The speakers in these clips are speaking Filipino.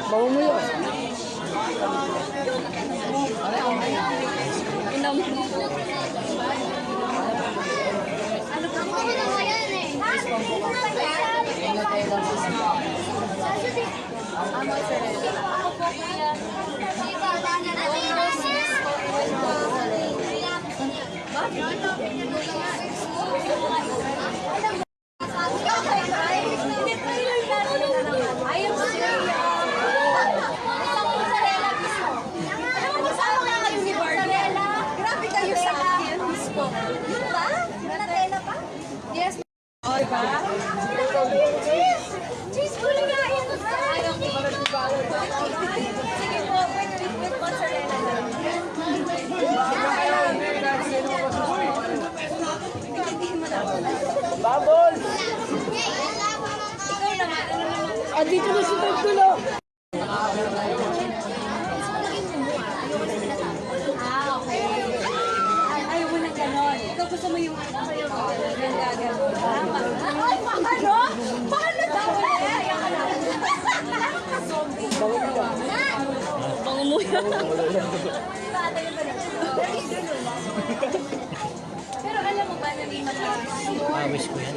Bawa mo yun. Inom. Ano pa po yan eh? Amo Serena. Ako po kuya. Ayaw mo siya. Grabe kayo sa akin. Yun ba? Natela pa? Yes. O, diba? Cheese, kuligain mo sa ayaw ko. Sige po, with mozzarella lang. Babol! Ikaw naman, ano naman? Ah, dito na si Tagtulo. Okay. Ayaw mo na ganon. Ikaw gusto mo yung gaganon. Ay, paano? Paano daw? Ayaw ka na. Bango mo yan. Pero alam mo ba na may Wish ko yan.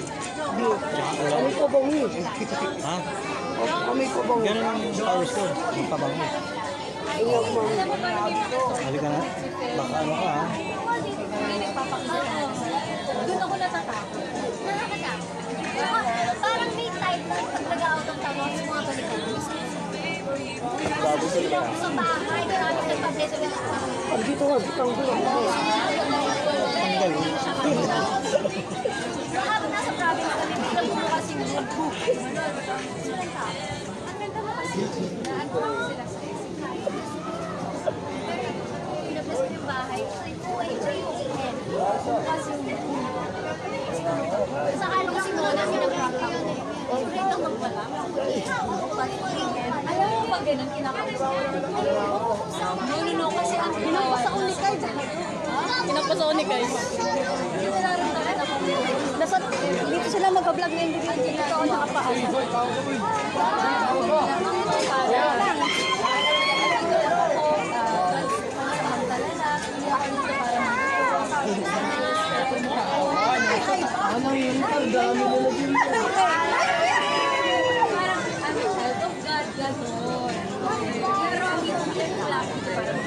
Kami ko bang yun? Ha? Kami ko bang yun? Ganun ang wish ko. Magpabango. Iyak mo. Halika na. Baka ano ka ha? Hindi nagpapakita. Doon ako natatakot. Nakakatakot. Parang may type na pag nag-out ang tawag sa mga balikan. Bago Hindi ako sa bahay. Maraming nagpapleto na ako. Ah, dito nga, dito ang gulo. Habang nasa province kami, may nabuo kasi yung book. Walang tao. Ang ganda mo kasi. Naan ko lang sila sa pinaplas ko yung bahay. OHJOEN. Kasi yung sa kalo kasi Nona, sinagpag ko yun eh. Great lang magwala. Alam mo pag ganun, kinakausap. No, kasi ang ginawa sa unikay. Pinapasa sa unikay. Hindi nararamdaman ako. Dito sila mag-vlog na individual. Dito ako nakapaan. Ano yun? Ang dami nila dito. Parang I'm a child of God, gano'n. Pero ang ito lang, parang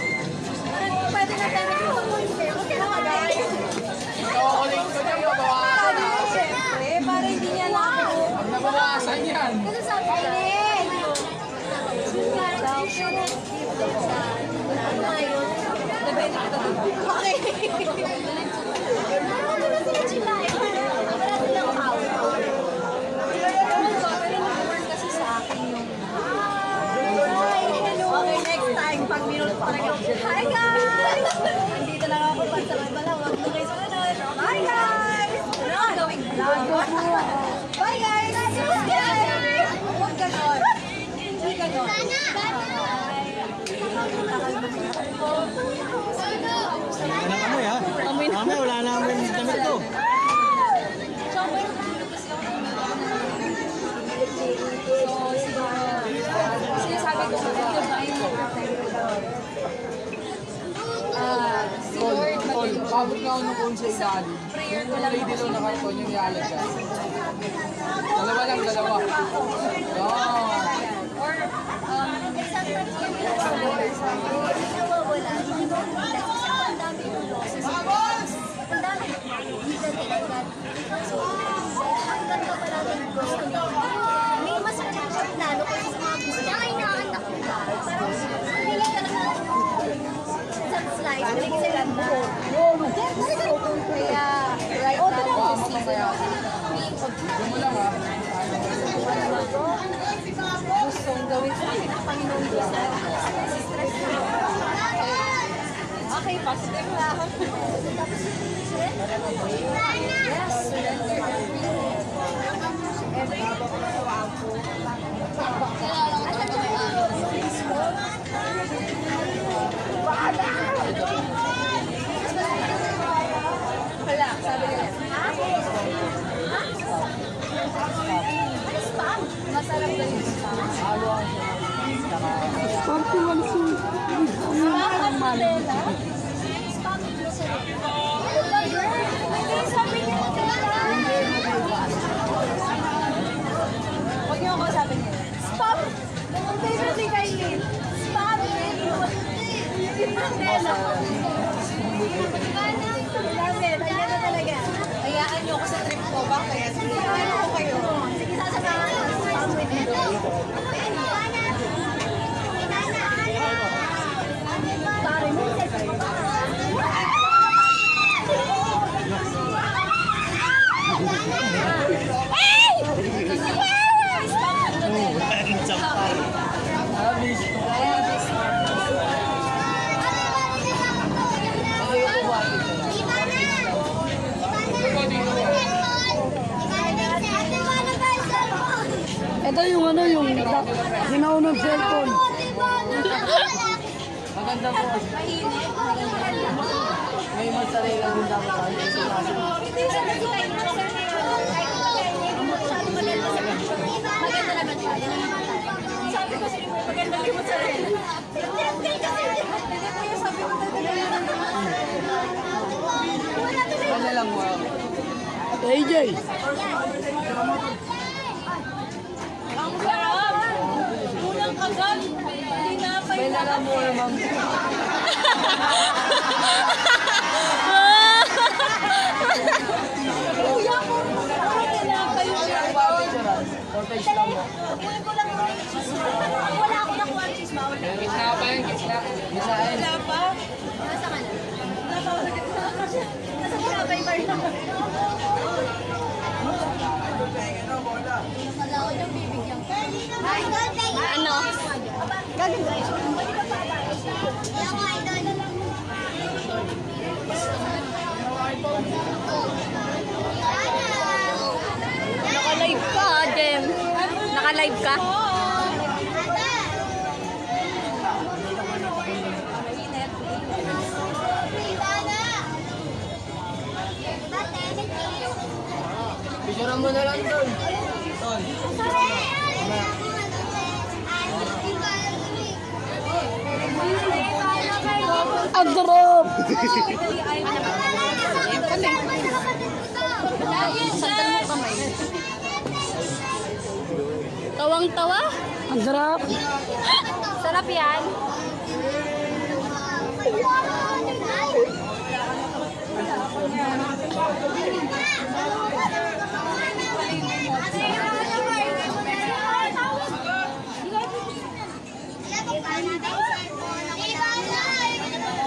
pwede na tayo mag-consider. Okay na guys. Siyempre, para hindi niya lang ako. Nabawasan yan. Kasi sabi ko, yun nga daw, shouldn't give them sa ngayon. The benefit of the doubt. Okay. Ano na sila sila eh? Wala silang power. Pero nag-work kasi sa akin yung okay, next time, pag minulot pa rin ako. Hi guys! Nandito lang ako pag sa may balawag. Okay, sunod. Bye guys! Ano ang gawing vlog? Bye guys! Huwag ganon. Hindi ganon. Anong amoy ha? Mamaya wala na amoy ng damit ko. Sinasabi ko, maganda ba yung si Lord, Pabot nga ako nung phone sa ilalim. prayer ko lang Lady low na karton yung yala siya. Dalawa lang, dalawa. or nawawala, hindi ko ang dami yung losses. Ang dami so, ang ganda pala ng gusto niya. May mas siyang plano kasi sa mga gusto niya. Ay, nakaanak ko na. Parang hindi ka lang isang slice. Hindi ka ganda. Kaya, right now, this season, Yung mo lang ha. gustong gawin sa akin ang Panginoon Diyos. Stress ko. Okay, positive na ako. Yes, surrender wala, sabi nila. Ano spam? Masarap na yung spam. Spam Mandela? Spam grocery. Hindi, sabi niya huwag niyo ako sabi niya. Spam! Ang favorite ni Kylie. Spam! Mandela. Grabe, kanya na talaga. Hayaan niyo ako sa trip ko ba? Kaya sige, ano ko kayo? Sige, sasamahan ko sa spam with you. Sorry, may sex mo ba? Ito yung ano, yung sinaunod cellphone. Maganda po. May mozzarella din dapat tayo. Hindi siya nag-time na sir ngayon. Masyado maganda sa picture. Maganda naman siya. Yan naman tayo. Sabi ko sa'yo, maganda yung mozzarella. Hindi kasi. Hindi ko yung sabi ko talaga. Wala tuloy. Ano lang mo? AJ. Ang sarap! Unang kagat! Tinapay May na lalam mo naman. Kuya ko! Parang tinapay siya. Portage lang mo. Kunin ko lang yung cheese. Wala ako nakuha ang cheese. Bawal na. Gitna pa yan, gitna. Gisain. Wala pa? Nasa ka na? Nasa tinapay pa rin ako. Wala ko yung bibigyan ko. Ano? Gaganda. Pwede ba pa tayo? Naka-live ka, Jem. Naka-live ka? Picturean mo na lang doon. Ang sarap! Tawang-tawa? Ang sarap! Sarap yan.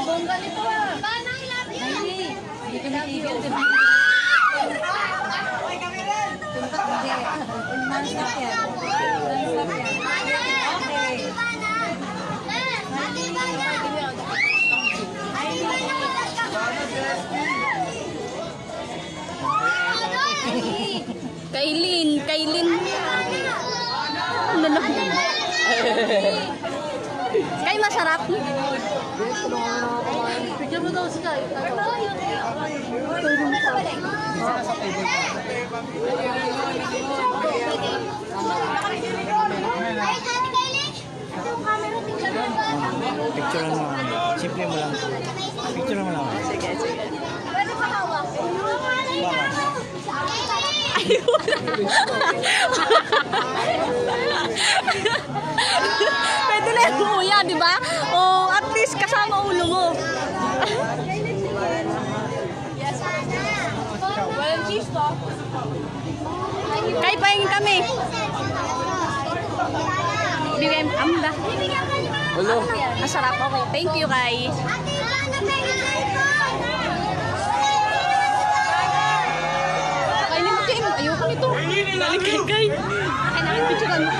Bongga nito ah. Hindi ka natigil, di ba? Kailin. Ano na? Kay masarap. Bigyan mo daw si Kai. Picturean mo. Simple mo lang. Picturean mo lang. Sige. Pwede pa hawak. Pwede na yung kuya, di ba? O at least kasama ulo mo. Walang cheese to. Kay pahingin kami. Bigay mo. Amba. Hello. Masarap. Okay. Thank you, Kai. Kainin mo, Tim. Ayoko nito. Galing kay Kai. Akin na. Picturean mo.